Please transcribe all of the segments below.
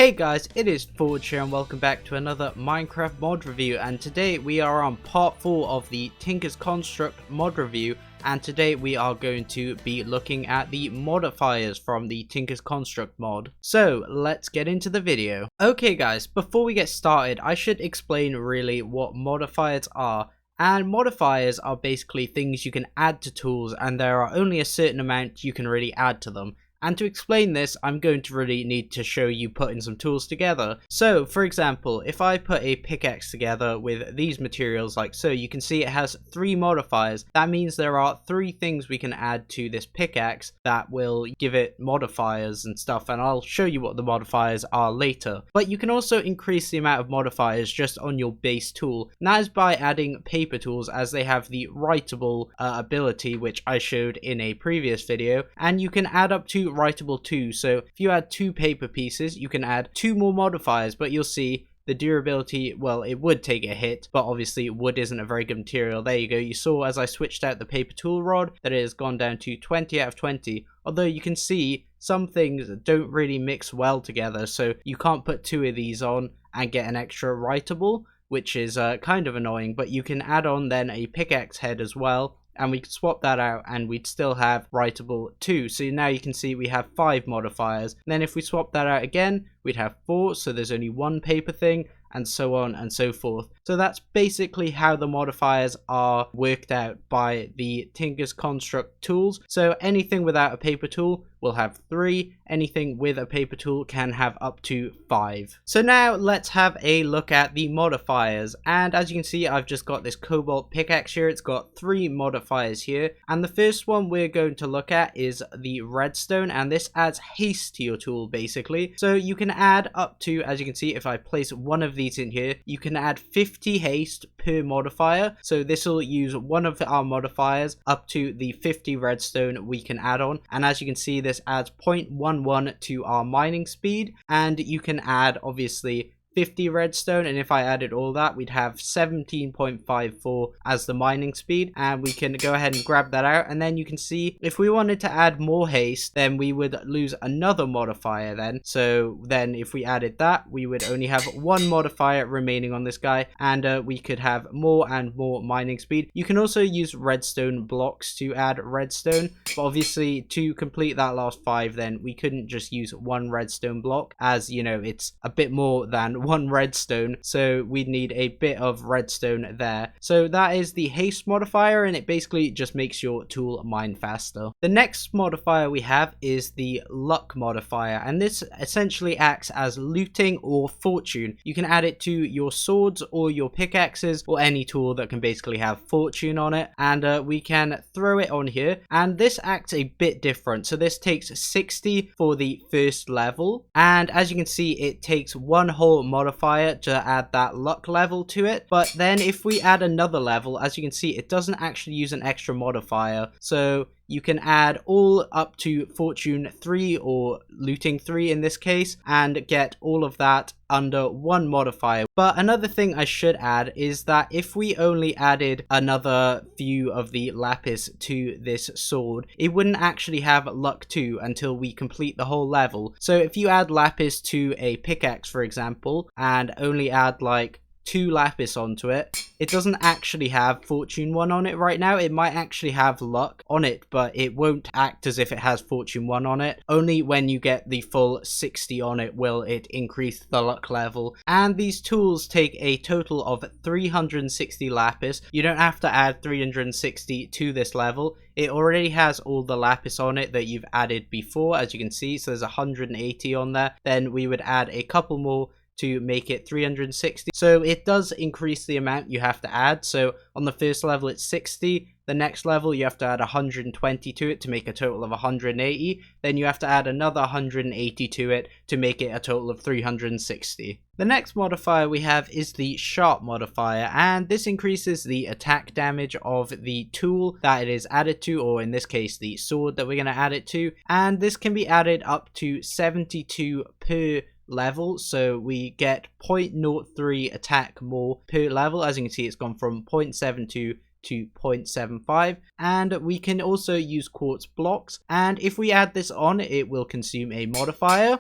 Hey guys, it is Forge here and welcome back to another Minecraft mod review, and today we are on part 4 of the Tinker's Construct mod review, and today we are going to be looking at the modifiers from the Tinker's Construct mod. So let's get into the video. Okay guys, before we get started I should explain really what modifiers are. And modifiers are basically things you can add to tools, and there are only a certain amount you can really add to them. And to explain this, I'm going to really need to show you putting some tools together. So, for example, if I put a pickaxe together with these materials like so, you can see it has 3 modifiers. That means there are 3 things we can add to this pickaxe that will give it modifiers and stuff, and I'll show you what the modifiers are later. But you can also increase the amount of modifiers just on your base tool, and that is by adding paper tools, as they have the writable ability, which I showed in a previous video, and you can add up to writable 2. So if you add 2 paper pieces, you can add 2 more modifiers, but you'll see the durability, well, it would take a hit, but obviously wood isn't a very good material. There you go, you saw as I switched out the paper tool rod that it has gone down to 20 out of 20, although you can see some things don't really mix well together, so you can't put 2 of these on and get an extra writable, which is kind of annoying. But you can add on then a pickaxe head as well, and we could swap that out and we'd still have writable 2. So now you can see we have 5 modifiers. And then if we swap that out again, we'd have 4, so there's only 1 paper thing, and so on and so forth. So that's basically how the modifiers are worked out by the Tinker's Construct tools. So anything without a paper tool will have 3, anything with a paper tool can have up to 5. So now let's have a look at the modifiers, and as you can see I've just got this cobalt pickaxe here. It's got 3 modifiers here, and the first one we're going to look at is the redstone, and this adds haste to your tool basically. So you can add up to, as you can see, if I place one of these in here, you can add 50 haste per modifier. So this will use one of our modifiers up to the 50 redstone we can add on, and as you can see this adds 0.11 to our mining speed, and you can add obviously 50 redstone, and if I added all that we'd have 17.54 as the mining speed, and we can go ahead and grab that out. And then you can see if we wanted to add more haste, then we would lose another modifier then. So then if we added that, we would only have 1 modifier remaining on this guy, and we could have more and more mining speed. You can also use redstone blocks to add redstone, but obviously to complete that last 5 then we couldn't just use 1 redstone block, as you know it's a bit more than 1 redstone, so we'd need a bit of redstone there. So that is the haste modifier, and it basically just makes your tool mine faster. The next modifier we have is the luck modifier, and this essentially acts as looting or fortune. You can add it to your swords or your pickaxes or any tool that can basically have fortune on it, and we can throw it on here, and this acts a bit different. So this takes 60 for the first level, and as you can see it takes 1 whole modifier to add that luck level to it. But then if we add another level, as you can see it doesn't actually use an extra modifier, so you can add all up to fortune 3 or looting 3 in this case, and get all of that under 1 modifier. But another thing I should add is that if we only added another few of the lapis to this sword, it wouldn't actually have luck 2 until we complete the whole level. So if you add lapis to a pickaxe for example, and only add like 2 lapis onto it, it doesn't actually have fortune 1 on it right now. It might actually have luck on it, but it won't act as if it has fortune 1 on it. Only when you get the full 60 on it will it increase the luck level. And these tools take a total of 360 lapis. You don't have to add 360 to this level. It already has all the lapis on it that you've added before, as you can see. So there's 180 on there. Then we would add a couple more to make it 360. So it does increase the amount you have to add. So on the first level it's 60, the next level you have to add 120 to it to make a total of 180, then you have to add another 180 to it to make it a total of 360. The next modifier we have is the sharp modifier, and this increases the attack damage of the tool that it is added to, or in this case the sword that we're going to add it to, and this can be added up to 72 per level, so we get 0.03 attack more per level. As you can see it's gone from 0.72 to 0.75, and we can also use quartz blocks, and if we add this on it will consume a modifier,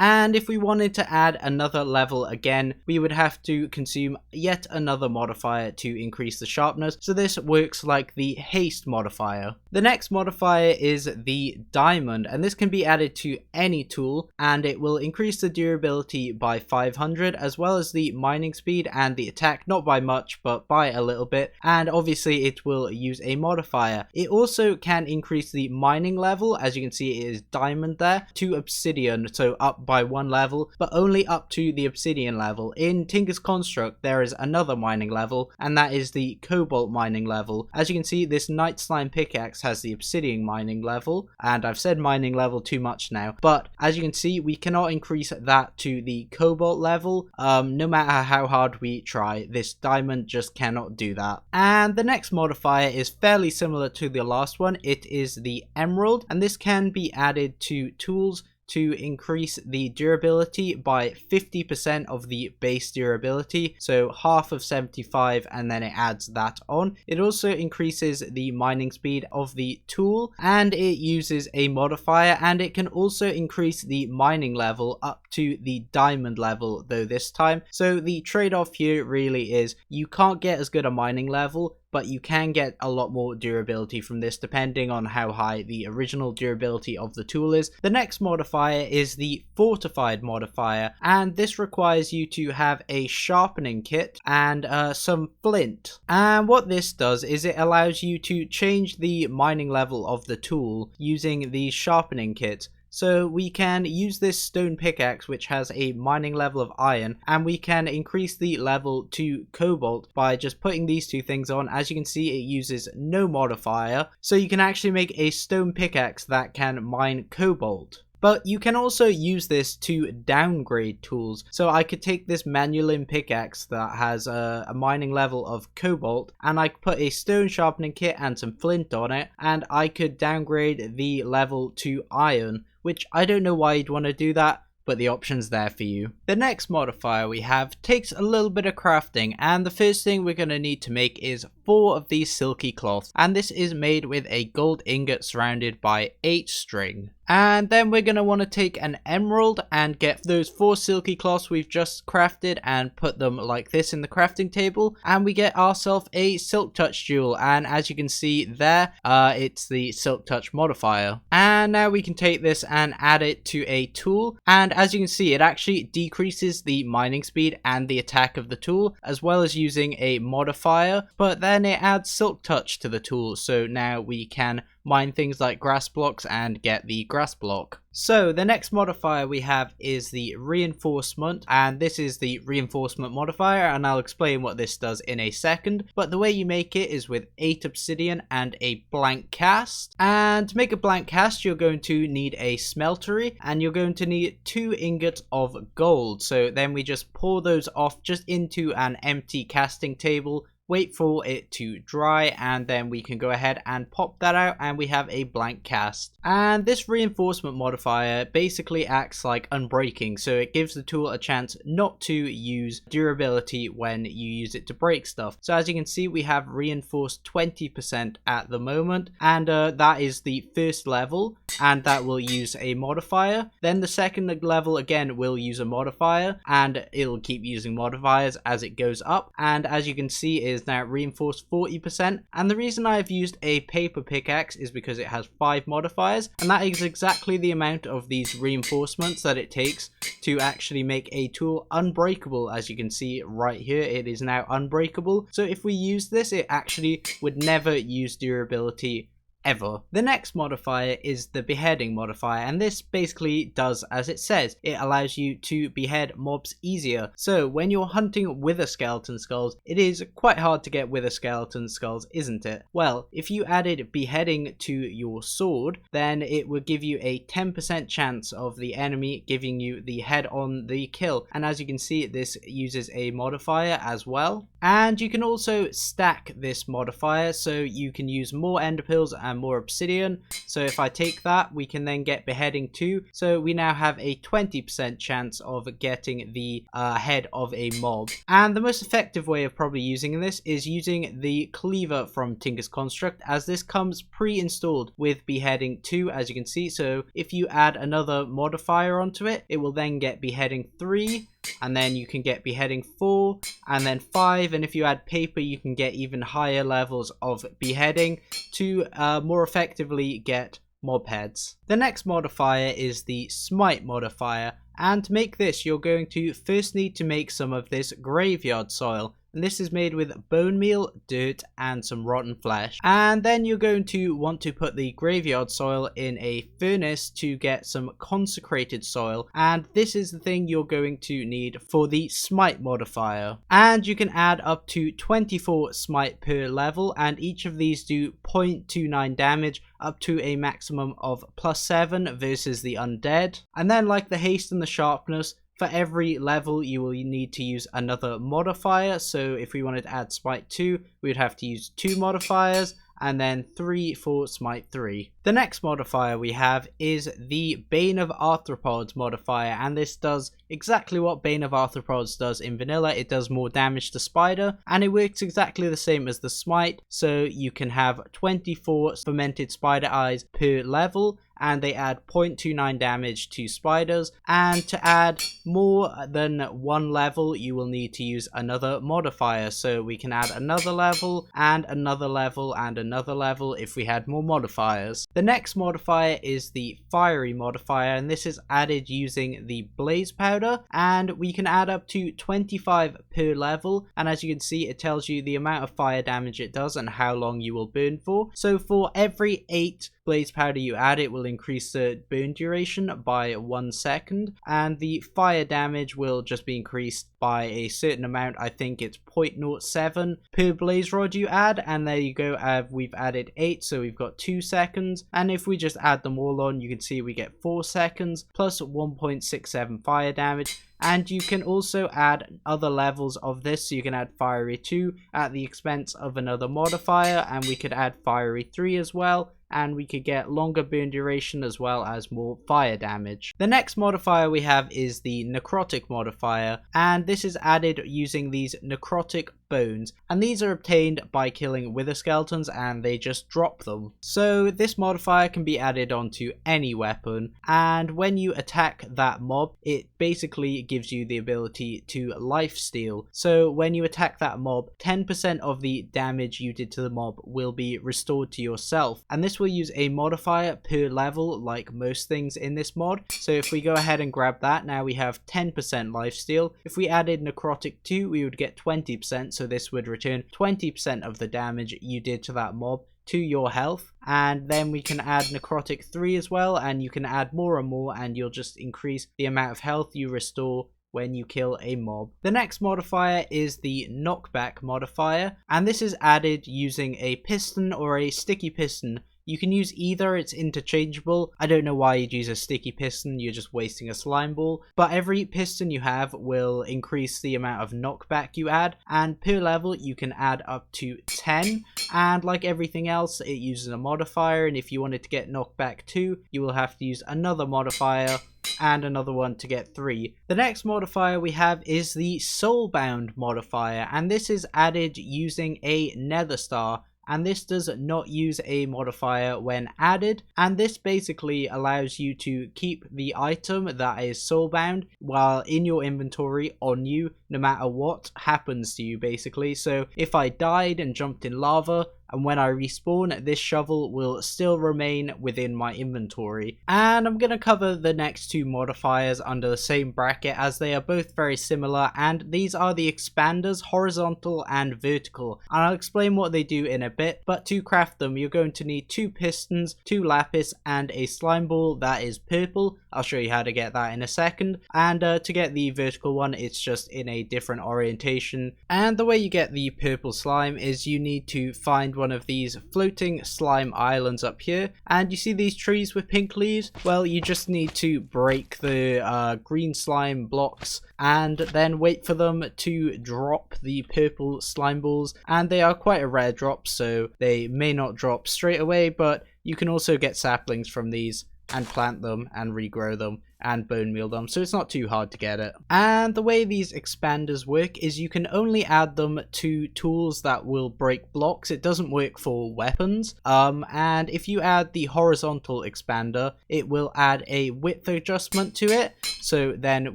And if we wanted to add another level again, we would have to consume yet another modifier to increase the sharpness, so this works like the haste modifier. The next modifier is the diamond, and this can be added to any tool, and it will increase the durability by 500 as well as the mining speed and the attack, not by much but by a little bit, and obviously it will use a modifier. It also can increase the mining level, as you can see it is diamond there, to obsidian, so up by 1 level, but only up to the obsidian level. In Tinker's Construct there is another mining level, and that is the cobalt mining level. As you can see, this night slime pickaxe has the obsidian mining level, and I've said mining level too much now, but as you can see we cannot increase that to the cobalt level. No matter how hard we try, this diamond just cannot do that. And the next modifier is fairly similar to the last one. It is the emerald, and this can be added to tools to increase the durability by 50% of the base durability, so half of 75, and then it adds that on. It also increases the mining speed of the tool, and it uses a modifier, and it can also increase the mining level up to the diamond level though this time. So the trade-off here really is you can't get as good a mining level, but you can get a lot more durability from this depending on how high the original durability of the tool is. The next modifier is the fortified modifier, and this requires you to have a sharpening kit and some flint. And what this does is it allows you to change the mining level of the tool using the sharpening kit. So we can use this stone pickaxe which has a mining level of iron, and we can increase the level to cobalt by just putting these two things on. As you can see, it uses no modifier, so you can actually make a stone pickaxe that can mine cobalt. But you can also use this to downgrade tools. So I could take this manual pickaxe that has a mining level of cobalt, and I could put a stone sharpening kit and some flint on it, and I could downgrade the level to iron, which I don't know why you'd want to do that, but the option's there for you. The next modifier we have takes a little bit of crafting, and the first thing we're going to need to make is 4 of these silky cloths, and this is made with a gold ingot surrounded by 8 string. And then we're going to want to take an emerald and get those 4 silky cloths we've just crafted and put them like this in the crafting table, and we get ourselves a silk touch jewel, and as you can see there, it's the silk touch modifier. And now we can take this and add it to a tool, and as you can see it actually decreases the mining speed and the attack of the tool, as well as using a modifier, but then it adds silk touch to the tool, so now we can mine things like grass blocks and get the grass block. So the next modifier we have is the reinforcement, and this is the reinforcement modifier, and I'll explain what this does in a second. But the way you make it is with 8 obsidian and a blank cast, and to make a blank cast you're going to need a smeltery, and you're going to need 2 ingots of gold. So then we just pour those off just into an empty casting table, wait for it to dry, and then we can go ahead and pop that out, and we have a blank cast. And this reinforcement modifier basically acts like unbreaking, so it gives the tool a chance not to use durability when you use it to break stuff. So as you can see, we have reinforced 20% at the moment, and that is the first level, and that will use a modifier. Then the second level again will use a modifier, and it'll keep using modifiers as it goes up, and as you can see is now reinforced 40%. And the reason I've used a paper pickaxe is because it has 5 modifiers, and that is exactly the amount of these reinforcements that it takes to actually make a tool unbreakable. As you can see right here, it is now unbreakable, so if we use this it actually would never use durability ever. The next modifier is the beheading modifier, and this basically does as it says. It allows you to behead mobs easier. So when you're hunting wither skeleton skulls, it is quite hard to get wither skeleton skulls, isn't it? Well, if you added beheading to your sword, then it would give you a 10% chance of the enemy giving you the head on the kill, and as you can see this uses a modifier as well. And you can also stack this modifier, so you can use more ender pearls and more obsidian. So if I take that, we can then get beheading 2. So we now have a 20% chance of getting the head of a mob. And the most effective way of probably using this is using the cleaver from Tinker's Construct, as this comes pre-installed with beheading 2, as you can see. So if you add another modifier onto it, it will then get beheading 3, and then you can get beheading 4, and then 5, and if you add paper you can get even higher levels of beheading to more effectively get mob heads. The next modifier is the smite modifier, and to make this you're going to first need to make some of this graveyard soil. And this is made with bone meal, dirt, and some rotten flesh. And then you're going to want to put the graveyard soil in a furnace to get some consecrated soil. And this is the thing you're going to need for the smite modifier. And you can add up to 24 smite per level, and each of these do 0.29 damage up to a maximum of +7 versus the undead. And then, like the haste and the sharpness, for every level you will need to use another modifier. So if we wanted to add smite 2, we would have to use 2 modifiers, and then 3 for smite 3. The next modifier we have is the Bane of Arthropods modifier, and this does exactly what Bane of Arthropods does in vanilla. It does more damage to spider, and it works exactly the same as the smite. So you can have 24 fermented spider eyes per level, and they add 0.29 damage to spiders. And to add more than 1 level you will need to use another modifier, so we can add another level and another level and another level if we had more modifiers. The next modifier is the fiery modifier, and this is added using the blaze powder, and we can add up to 25 per level. And as you can see, it tells you the amount of fire damage it does and how long you will burn for. So for every 8 blaze powder you add, it will increase the burn duration by 1 second, and the fire damage will just be increased by a certain amount. I think it's 0.07 per blaze rod you add, and there you go. We've added 8, so we've got 2 seconds, and if we just add them all on, you can see we get 4 seconds plus 1.67 fire damage. And you can also add other levels of this, so you can add fiery 2 at the expense of another modifier, and we could add fiery 3 as well, and we could get longer burn duration as well as more fire damage. The next modifier we have is the necrotic modifier, and this is added using these necrotic bones, and these are obtained by killing wither skeletons, and they just drop them. So this modifier can be added onto any weapon, and when you attack that mob, it basically gives you the ability to lifesteal. So when you attack that mob, 10% of the damage you did to the mob will be restored to yourself, and this will use a modifier per level like most things in this mod. So if we go ahead and grab that, now we have 10% lifesteal. If we added necrotic 2, we would get 20%, so this would return 20% of the damage you did to that mob to your health. And then we can add necrotic 3 as well, and you can add more and more, and you'll just increase the amount of health you restore when you kill a mob. The next modifier is the knockback modifier, and this is added using a piston or a sticky piston. You can use either, it's interchangeable. I don't know why you'd use a sticky piston, you're just wasting a slime ball. But every piston you have will increase the amount of knockback you add, and per level you can add up to 10. And like everything else, it uses a modifier, and if you wanted to get knockback 2, you will have to use another modifier and another one to get 3. The next modifier we have is the soulbound modifier, and this is added using a nether star. And this does not use a modifier when added, and this basically allows you to keep the item that is soulbound while in your inventory on you, no matter what happens to you basically. So if I died and jumped in lava, and when I respawn, this shovel will still remain within my inventory. And I'm going to cover the next 2 modifiers under the same bracket, as they are both very similar, and these are the expanders, horizontal and vertical, and I'll explain what they do in a bit. But to craft them, you're going to need 2 pistons, 2 lapis, and a slime ball that is purple. I'll show you how to get that in a second. And to get the vertical one, it's just in a different orientation, and the way you get the purple slime is you need to find one of these floating slime islands up here, and you see these trees with pink leaves? Well, you just need to break the green slime blocks and then wait for them to drop the purple slime balls, and they are quite a rare drop, so they may not drop straight away, but you can also get saplings from these and plant them and regrow them and bone meal them, so it's not too hard to get it. And the way these expanders work is you can only add them to tools that will break blocks. It doesn't work for weapons. And if you add the horizontal expander, it will add a width adjustment to it, so then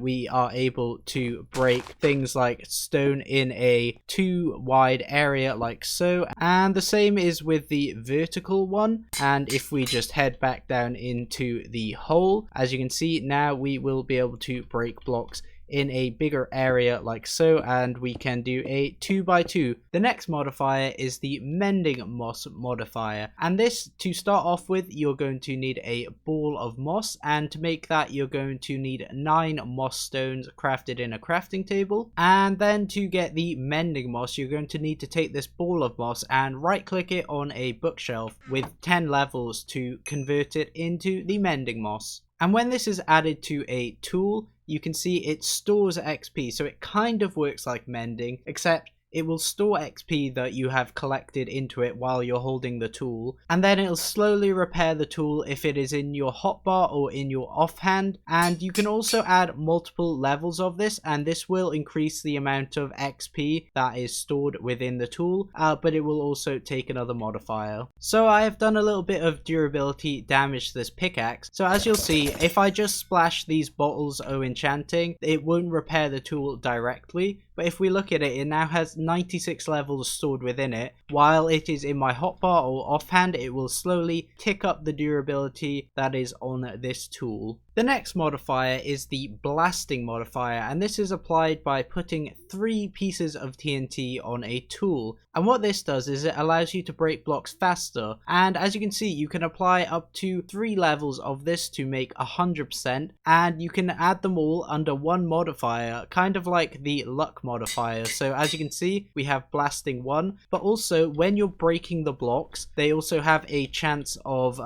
we are able to break things like stone in a too wide area like so. And the same is with the vertical one, and if we just head back down into the hole, as you can see now we will be able to break blocks in a bigger area like so, and we can do a 2x2. The next modifier is the mending moss modifier, and this, to start off with, you're going to need a ball of moss, and to make that you're going to need 9 moss stones crafted in a crafting table. And then to get the mending moss, you're going to need to take this ball of moss and right click it on a bookshelf with 10 levels to convert it into the mending moss. And when this is added to a tool, you can see it stores XP, so it kind of works like mending, except it will store XP that you have collected into it while you're holding the tool, and then it'll slowly repair the tool if it is in your hotbar or in your offhand. And you can also add multiple levels of this, and this will increase the amount of XP that is stored within the tool, but it will also take another modifier. So I have done a little bit of durability damage to this pickaxe, so as you'll see, if I just splash these bottles of enchanting, it won't repair the tool directly. But if we look at it, it now has 96 levels stored within it. While it is in my hotbar or offhand, it will slowly tick up the durability that is on this tool. The next modifier is the blasting modifier, and this is applied by putting 3 pieces of TNT on a tool. And what this does is it allows you to break blocks faster, and as you can see, you can apply up to 3 levels of this to make 100%, and you can add them all under one modifier, kind of like the luck modifier. So as you can see, we have blasting 1, but also when you're breaking the blocks, they also have a chance of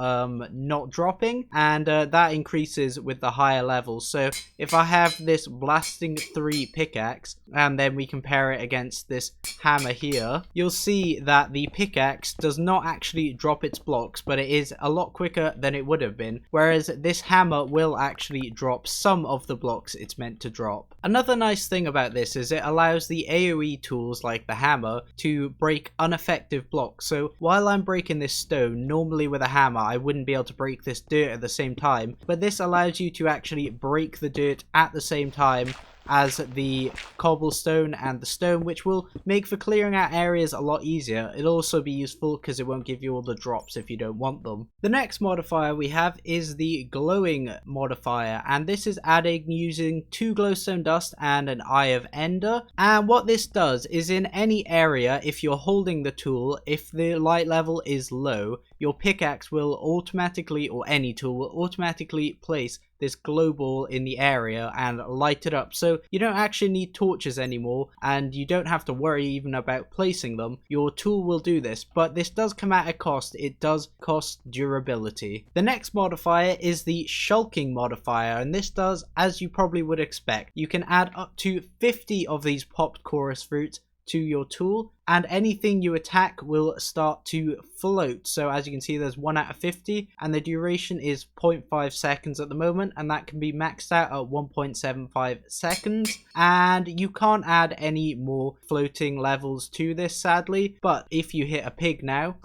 not dropping, and that increases with the higher levels. So if I have this blasting 3 pickaxe and then we compare it against this hammer here, you'll see that the pickaxe does not actually drop its blocks, but it is a lot quicker than it would have been, whereas this hammer will actually drop some of the blocks it's meant to drop. Another nice thing about this is it allows the AoE tools like the hammer to break ineffective blocks. So while I'm breaking this stone, normally with a hammer I wouldn't be able to break this dirt at the same time, but this allows you to actually break the dirt at the same time as the cobblestone and the stone, which will make for clearing out areas a lot easier. It'll also be useful because it won't give you all the drops if you don't want them. The next modifier we have is the glowing modifier, and this is added using 2 glowstone dust and an eye of ender. And what this does is in any area, if you're holding the tool, if the light level is low, your pickaxe will automatically, or any tool will automatically place this glow ball in the area and light it up. So you don't actually need torches anymore, and you don't have to worry even about placing them. Your tool will do this, but this does come at a cost. It does cost durability. The next modifier is the shulking modifier, and this does, as you probably would expect, you can add up to 50 of these popped chorus fruits to your tool, and anything you attack will start to float. So as you can see, there's 1 out of 50, and the duration is 0.5 seconds at the moment, and that can be maxed out at 1.75 seconds. And you can't add any more floating levels to this, sadly, but if you hit a pig now,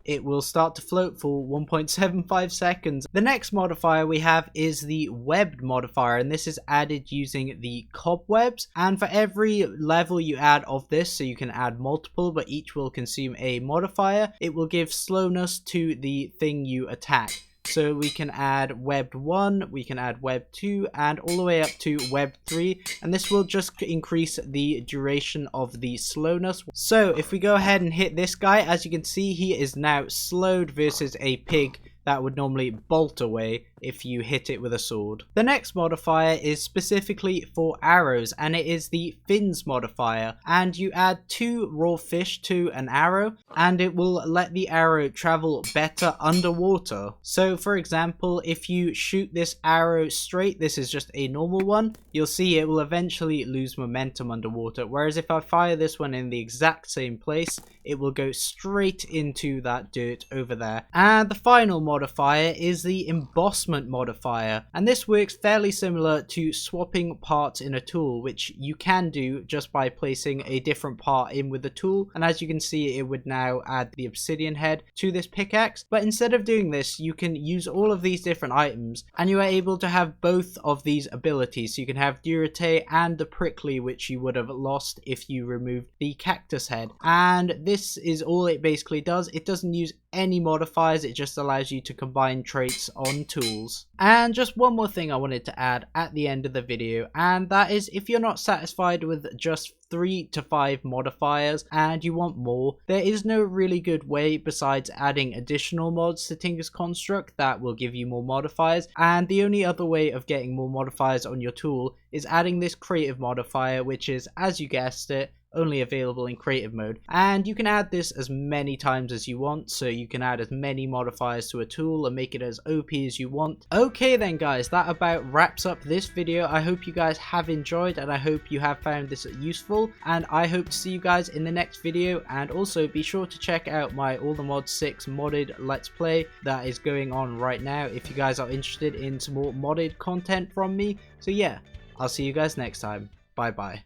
it will start to float for 1.75 seconds. The next modifier we have is the webbed modifier, and this is added using the cobwebs. And for every level you add of this, so you can add multiple, but each will consume a modifier, it will give slowness to the thing you attack. So we can add webbed 1, we can add web 2, and all the way up to web 3, and this will just increase the duration of the slowness. So if we go ahead and hit this guy, as you can see, he is now slowed versus a pig that would normally bolt away. if you hit it with a sword. The next modifier is specifically for arrows, and it is the fins modifier, and you add 2 raw fish to an arrow and it will let the arrow travel better underwater. So for example, if you shoot this arrow straight, this is just a normal one, you'll see it will eventually lose momentum underwater, whereas if I fire this one in the exact same place, it will go straight into that dirt over there. And the final modifier is the embossment modifier, and this works fairly similar to swapping parts in a tool, which you can do just by placing a different part in with the tool. And as you can see, it would now add the obsidian head to this pickaxe, but instead of doing this, you can use all of these different items and you are able to have both of these abilities. So you can have durite and the prickly, which you would have lost if you removed the cactus head. And this is all it basically does. It doesn't use any modifiers, it just allows you to combine traits on tools. And just one more thing I wanted to add at the end of the video, and that is if you're not satisfied with just 3 to 5 modifiers and you want more, there is no really good way besides adding additional mods to Tinker's Construct that will give you more modifiers, and the only other way of getting more modifiers on your tool is adding this creative modifier, which is, as you guessed it, only available in creative mode. And you can add this as many times as you want, so you can add as many modifiers to a tool and make it as OP as you want. Okay then guys, that about wraps up this video. I hope you guys have enjoyed and I hope you have found this useful, and I hope to see you guys in the next video. And also be sure to check out my All the Mods 6 modded let's play that is going on right now if you guys are interested in some more modded content from me. So yeah, I'll see you guys next time. Bye bye.